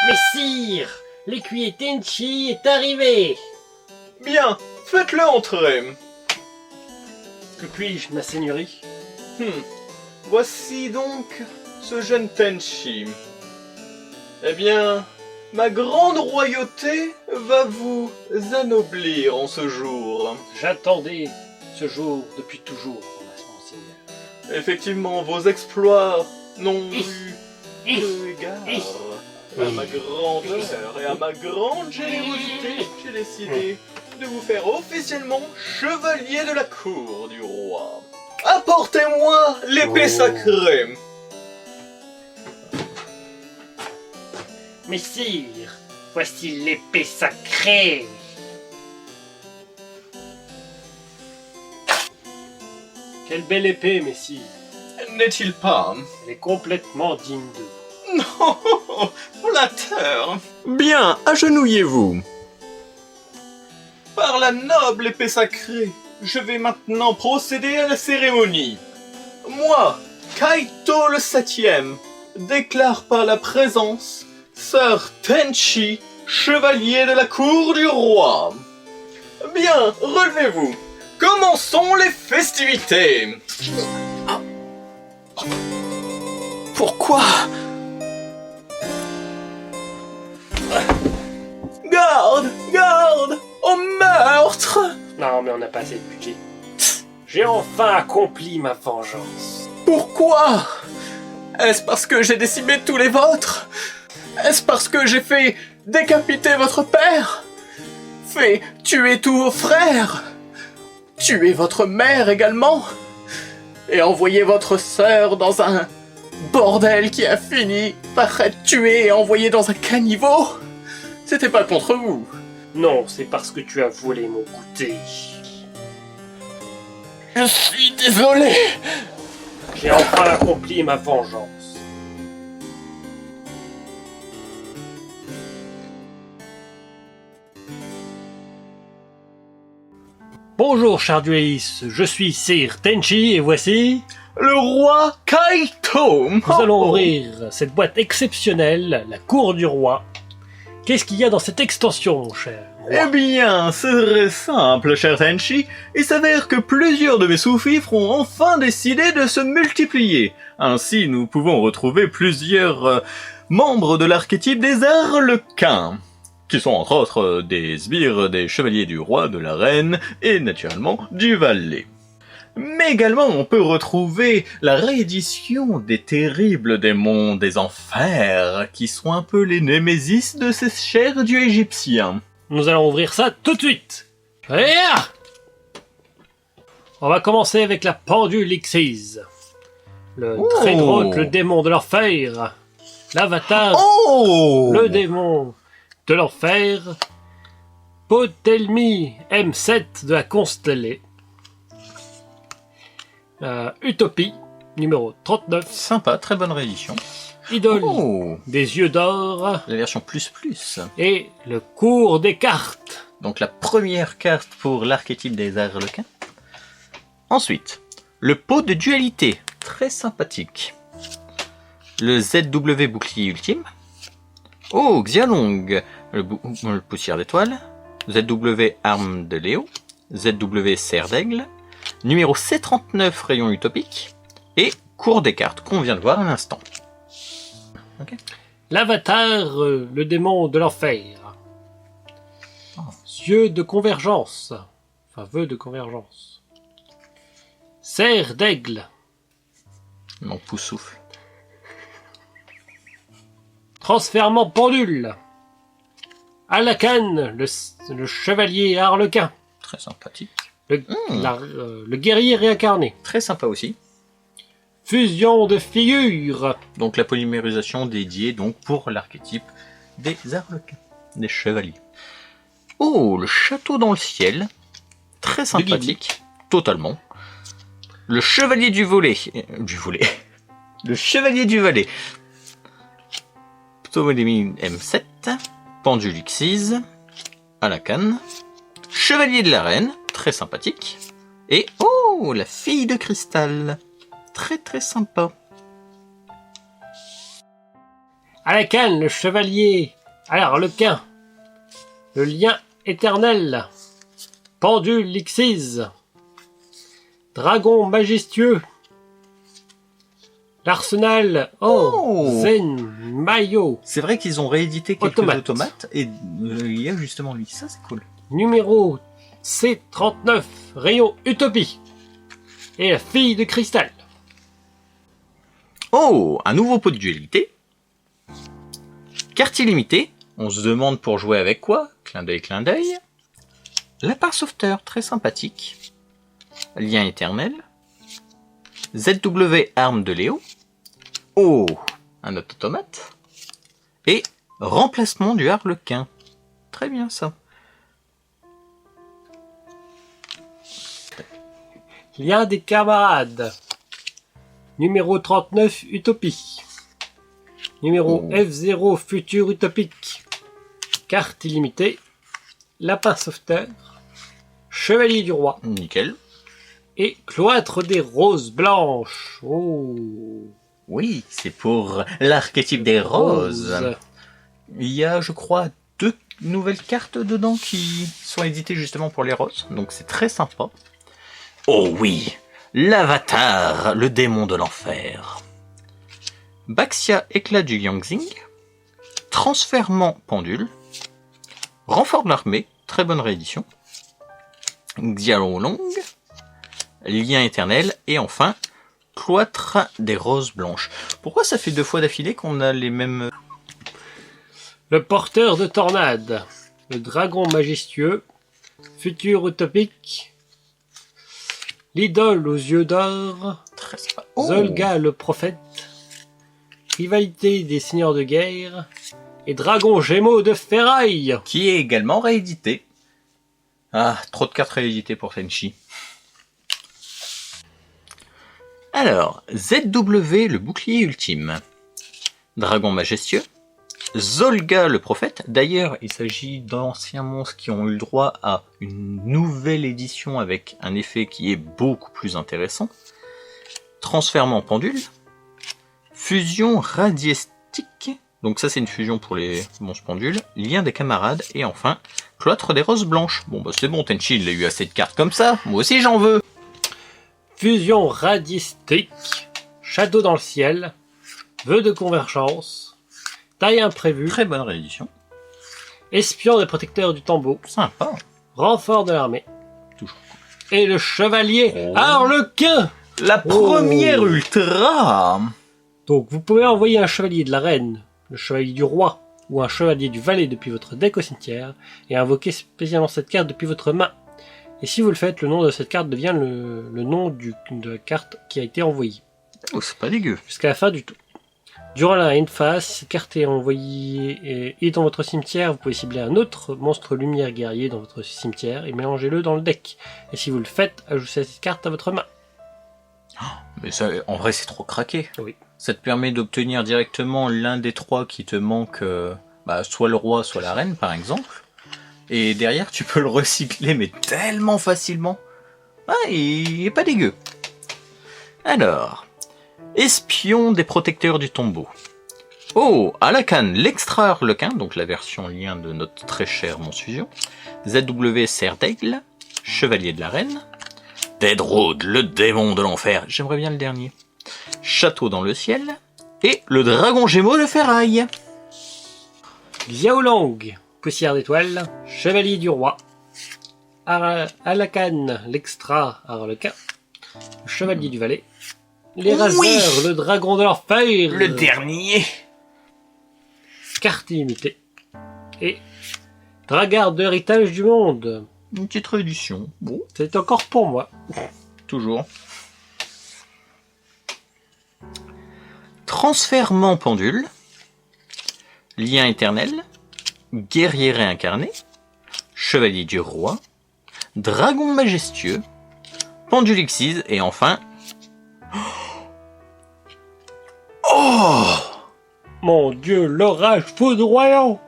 Messire, l'écuyer Tenchi est arrivé. Bien, faites-le entrer. Que puis-je, ma seigneurie? Voici donc ce jeune Tenchi. Eh bien, ma grande royauté va vous anoblir en ce jour. J'attendais ce jour depuis toujours, monseigneur. Effectivement, vos exploits n'ont eu peu égard à ma grandeur et à ma grande générosité. J'ai décidé de vous faire officiellement chevalier de la cour du roi. Apportez-moi l'épée sacrée. Messire, voici l'épée sacrée. Quelle belle épée, messire. N'est-il pas? Elle est complètement digne de vous. Non, flatteur. Bien, agenouillez-vous. Par la noble épée sacrée, je vais maintenant procéder à la cérémonie. Moi, Kaito le Septième, déclare par la présence Sir Tenchi, chevalier de la cour du roi. Bien, relevez-vous. Commençons les festivités. Pourquoi? Garde! Garde! Au meurtre! Non, mais on n'a pas assez de budget. J'ai enfin accompli ma vengeance. Pourquoi? Est-ce parce que j'ai décimé tous les vôtres? Est-ce parce que j'ai fait décapiter votre père? Fait tuer tous vos frères? Tuer votre mère également? Et envoyer votre sœur dans un bordel qui a fini par être tué et envoyé dans un caniveau? C'était pas contre vous. Non, c'est parce que tu as volé mon goûter. Je suis désolé. J'ai enfin accompli ma vengeance. Bonjour, cher dueliste, je suis Sir Tenchi et voici... Le roi Kaito. Nous allons ouvrir cette boîte exceptionnelle, la cour du roi. Qu'est-ce qu'il y a dans cette extension, mon cher roi? Eh bien, c'est très simple, cher Tenchi. Il s'avère que plusieurs de mes sous-fifres ont enfin décidé de se multiplier. Ainsi, nous pouvons retrouver plusieurs membres de l'archétype des Arlequins, qui sont entre autres des sbires, des chevaliers du roi, de la reine, et naturellement du valet. Mais également, on peut retrouver la réédition des terribles démons des enfers, qui sont un peu les némésis de ces chers dieux égyptiens. Nous allons ouvrir ça tout de suite. Allez, on va commencer avec la pendule Xyz. Le très drôle, le démon de l'enfer. L'avatar, le démon de l'enfer. Potelmi M7 de la constellée. Utopie, numéro 39. Sympa, très bonne réédition. Idole des yeux d'or. La version plus. Et le cours des cartes. Donc la première carte pour l'archétype des Arlequins. Ensuite, le pot de dualité, très sympathique. Le ZW bouclier ultime. Xialong, le poussière d'étoile. ZW arme de Léo. ZW serre d'aigle. Numéro C39 rayon utopique. Et cours des cartes qu'on vient de voir à l'instant. Okay. L'avatar, le démon de l'enfer. Yeux de convergence. Enfin, vœux de convergence. Serre d'aigle. Mon pouce souffle. Transfèrement pendule. Alakan, le chevalier harlequin. Très sympathique. Le guerrier réincarné. Très sympa aussi. Fusion de figures. Donc la polymérisation dédiée donc pour l'archétype des Arlequins, des chevaliers. Le château dans le ciel. Très sympathique. Totalement. Le chevalier du volet. Le chevalier du valet. Ptolémée M7. Pendule Xyz. Alakan. Chevalier de la reine. Très sympathique. Et la fille de cristal. Très très sympa. Alakan, le chevalier Alors, le quin. Le lien éternel. Pendule Lixiz. Dragon majestueux. L'Arsenal. Oh. Zen Mayo. C'est vrai qu'ils ont réédité quelques automates. Et il y a justement lui. Ça, c'est cool. Numéro C39. Rayon Utopie. Et la fille de cristal. Oh, un nouveau pot de dualité. Carte illimitée. On se demande pour jouer avec quoi? Clin d'œil, clin d'œil. Lapin sauveteur, très sympathique. Lien éternel. ZW arme de Léo. Oh, un automate. Et remplacement du harlequin. Très bien ça. Lien des camarades. Numéro 39, Utopie. Numéro F0, Futur Utopique. Carte illimitée. Lapin sauveteur. Chevalier du roi. Nickel. Et cloître des roses blanches. Oh. Oui, c'est pour l'archétype des roses. Il y a, je crois, 2 nouvelles cartes dedans qui sont éditées justement pour les roses. Donc c'est très sympa. Oh oui, l'avatar, le démon de l'enfer. Baxia, éclat du Yangzing. Transfèrement pendule. Renfort de l'armée, très bonne réédition. Xiaolong. Lien éternel. Et enfin, cloître des roses blanches. Pourquoi ça fait 2 fois d'affilée qu'on a les mêmes... Le porteur de tornade. Le dragon majestueux. Futur utopique. L'idole aux yeux d'or. Très sympa. Zolga le prophète. Rivalité des seigneurs de guerre. Et dragon gémeaux de ferraille. Qui est également réédité. Ah, trop de cartes rééditées pour Tenchi. Alors, ZW, le bouclier ultime. Dragon majestueux. Zolga, le prophète. D'ailleurs, il s'agit d'anciens monstres qui ont eu le droit à une nouvelle édition avec un effet qui est beaucoup plus intéressant. Transfèrement pendule. Fusion radiestique. Donc ça, c'est une fusion pour les monstres pendules. Lien des camarades. Et enfin, cloître des roses blanches. Bon, bah c'est bon, Tenchi, il a eu assez de cartes comme ça. Moi aussi, j'en veux. Fusion radistique, Château dans le ciel, Vœux de convergence, Taille imprévue, Très bonne réédition. Espion des protecteurs du tombeau, Sympa. Renfort de l'armée, Toujours. et le chevalier harlequin. La première ultra. Donc vous pouvez envoyer un chevalier de la reine, le chevalier du roi, ou un chevalier du valet depuis votre deck au cimetière, et invoquer spécialement cette carte depuis votre main. Et si vous le faites, le nom de cette carte devient le nom de la carte qui a été envoyée. Oh, c'est pas dégueu. Jusqu'à la fin du tour. Durant la end phase, si cette carte est envoyée et dans votre cimetière, vous pouvez cibler un autre monstre lumière guerrier dans votre cimetière et mélangez-le dans le deck. Et si vous le faites, ajoutez cette carte à votre main. Mais ça, en vrai, c'est trop craqué. Oui. Ça te permet d'obtenir directement l'un des 3 qui te manque, soit le roi, soit la reine, par exemple. Et derrière, tu peux le recycler, mais tellement facilement. Ah, il est pas dégueu. Alors, espion des protecteurs du tombeau. Oh, Alakan, l'extra harlequin, donc la version lien de notre très cher monstre fusion. ZW Serre d'Aigle, chevalier de la reine. Deadroad, le démon de l'enfer. J'aimerais bien le dernier. Château dans le ciel. Et le dragon gémeaux de ferraille. Xiaolong, poussière d'étoile, chevalier du roi. Alakan, l'extra harlequin, chevalier du valet. Les raseurs, le dragon de l'enfer. Le dernier. Carte illimitée. Et Dragard d'héritage du monde. Une petite réédition. Bon, C'est encore pour moi. toujours. Transfèrement pendule. Lien éternel. Guerrier réincarné. Chevalier du roi. Dragon majestueux. Pendule Xyz. Et enfin... Oh! Mon Dieu, l'orage foudroyant.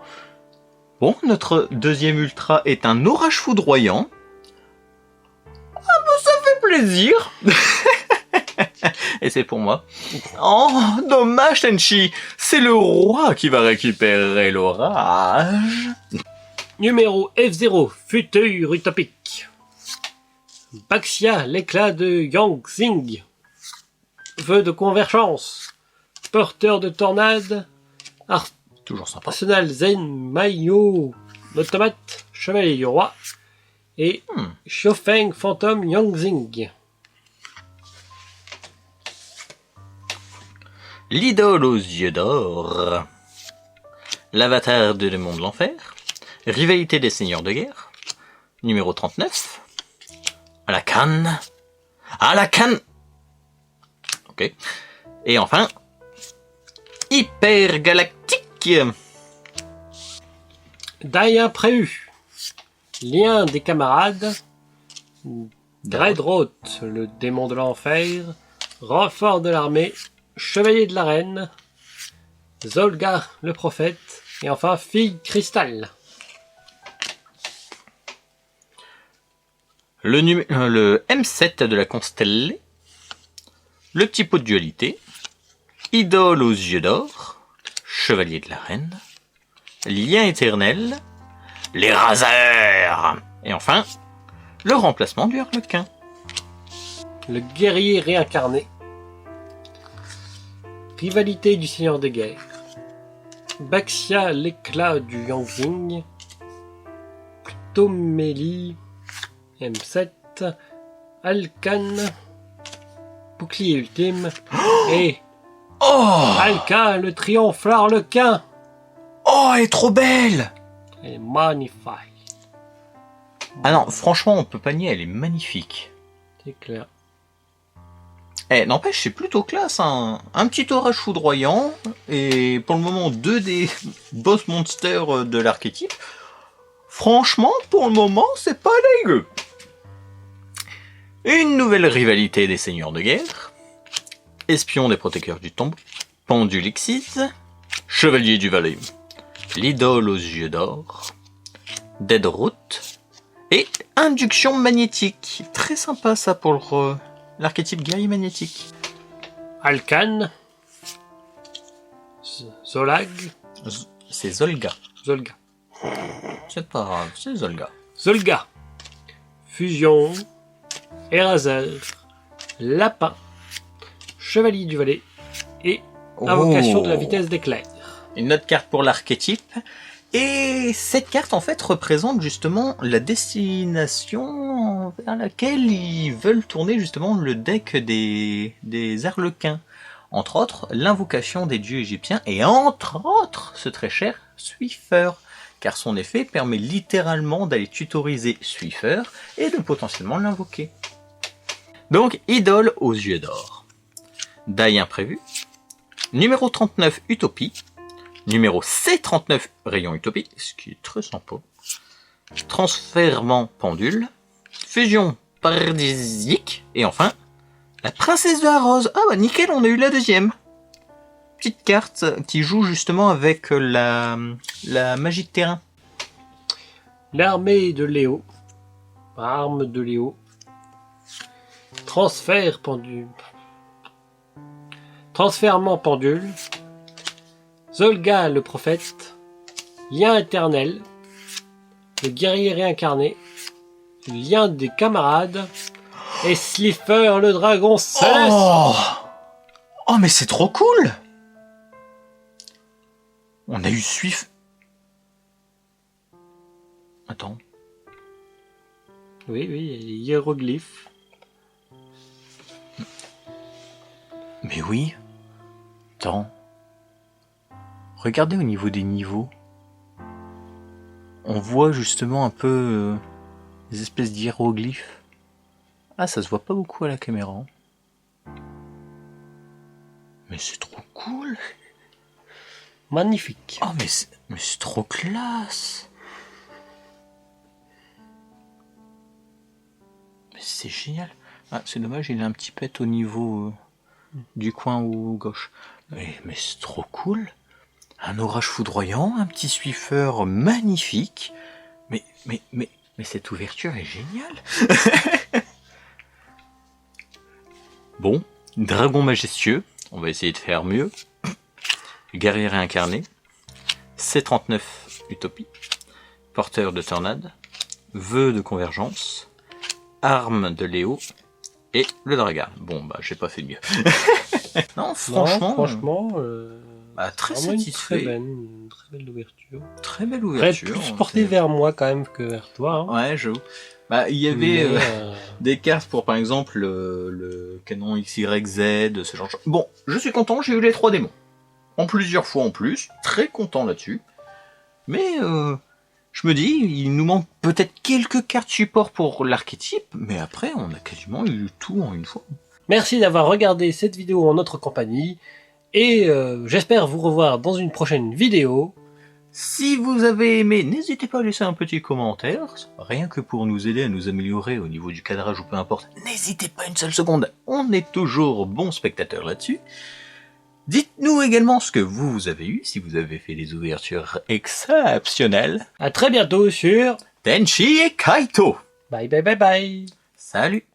Bon, notre deuxième ultra est un orage foudroyant. Ah bah ça fait plaisir. Et c'est pour moi. Oh, dommage, Tenchi. C'est le roi qui va récupérer l'orage. Numéro F0, futur utopique. Baxia, l'éclat de Yangxing. Vœu de convergence. Porteur de tornade. Toujours sympa. Arsenal Zen, Mayo, l'automate, chevalier du roi. Et Xiaofeng, fantôme Yangxing. L'idole aux yeux d'or. L'avatar de démon de l'enfer. Rivalité des seigneurs de guerre. Numéro 39. À la canne. À la canne. Ok. Et enfin, Hyper Galactique. Dai imprévu. Lien des camarades. Dreadroth, le démon de l'enfer. Renfort de l'armée. Chevalier de la reine. Zolga, le prophète. Et enfin, fille cristal. Le M7 de la constellée. Le petit pot de dualité. Idole aux yeux d'or. Chevalier de la reine. Lien éternel. Les raseurs. Et enfin, le remplacement du harlequin. Le guerrier réincarné. Rivalité du seigneur des guerres. Baxia, l'éclat du Yangxing. Ptomélie, M7. Alcan, bouclier ultime. Et Alcan, le triomphe harlequin. Oh, elle est trop belle! Elle est magnifique. Ah non, franchement, on peut pas nier, elle est magnifique. C'est clair. Eh, n'empêche, c'est plutôt classe, hein. Un petit orage foudroyant, et pour le moment, 2 des boss monsters de l'archétype. Franchement, pour le moment, c'est pas dégueu. Une nouvelle rivalité des seigneurs de guerre. Espion des protecteurs du tombeau. Pendulixis. Chevalier du Valais. L'idole aux yeux d'or. Deadroot. Et induction magnétique. Très sympa ça pour l'archétype guerrier magnétique. Alcan. Zolag. C'est Zolga. Zolga. C'est pas grave, c'est Zolga. Zolga. Fusion. Eraser. Lapin. Chevalier du Valais. Et invocation de la vitesse d'éclair. Une autre carte pour l'archétype. Et cette carte, en fait, représente justement la destination vers laquelle ils veulent tourner justement le deck des harlequins. Entre autres, l'invocation des dieux égyptiens et entre autres, ce très cher Swiffer. Car son effet permet littéralement d'aller tutoriser Swiffer et de potentiellement l'invoquer. Donc, idole aux yeux d'or. Dai imprévu. Numéro 39, Utopie. Numéro C39, Rayon Utopie, ce qui est très sympa. Transfèrement pendule. Fusion paradisiaque. Et enfin, la princesse de la rose. Ah bah nickel, on a eu la deuxième. Petite carte qui joue justement avec la magie de terrain. L'armée de Léo. Arme de Léo. Transfert pendule. Transfèrement pendule. Zolga le prophète. Lien éternel. Le guerrier réincarné. Lien des camarades. Et Slipher le dragon céleste. Oh mais c'est trop cool. On a eu Swift. Attends. Oui, les hiéroglyphes. Mais oui. Attends. Regardez au niveau des niveaux. On voit justement un peu des espèces d'hiéroglyphes. Ah, ça se voit pas beaucoup à la caméra. Mais c'est trop cool. Magnifique. Oh, mais c'est trop classe. Mais c'est génial. Ah, c'est dommage, il a un petit pet au niveau du coin ou gauche. Mais c'est trop cool. Un orage foudroyant, un petit Swiffer magnifique. Mais cette ouverture est géniale. Bon, Dragon majestueux, on va essayer de faire mieux. Guerrier réincarné. C39 Utopie. Porteur de tornade. Vœu de convergence. Arme de Léo. Et le Dragon. Bon, bah, j'ai pas fait mieux. Non, franchement, très satisfait. Une très belle ouverture. Très belle ouverture. Plus portée vers moi quand même que vers toi. Hein. Ouais, j'avoue. Bah, il y avait des cartes pour, par exemple, le canon XYZ, ce genre de choses. Bon, je suis content, j'ai eu les 3 démons. En plusieurs fois en plus. Très content là-dessus. Mais, je me dis, il nous manque peut-être quelques cartes support pour l'archétype, mais après, on a quasiment eu tout en une fois. Merci d'avoir regardé cette vidéo en notre compagnie, et j'espère vous revoir dans une prochaine vidéo. Si vous avez aimé, n'hésitez pas à laisser un petit commentaire, rien que pour nous aider à nous améliorer au niveau du cadrage ou peu importe. N'hésitez pas une seule seconde, on est toujours bons spectateurs là-dessus. Dites-nous également ce que vous avez eu, si vous avez fait des ouvertures exceptionnelles. À très bientôt sur Tenchi et Kaito. Bye bye bye bye. Salut.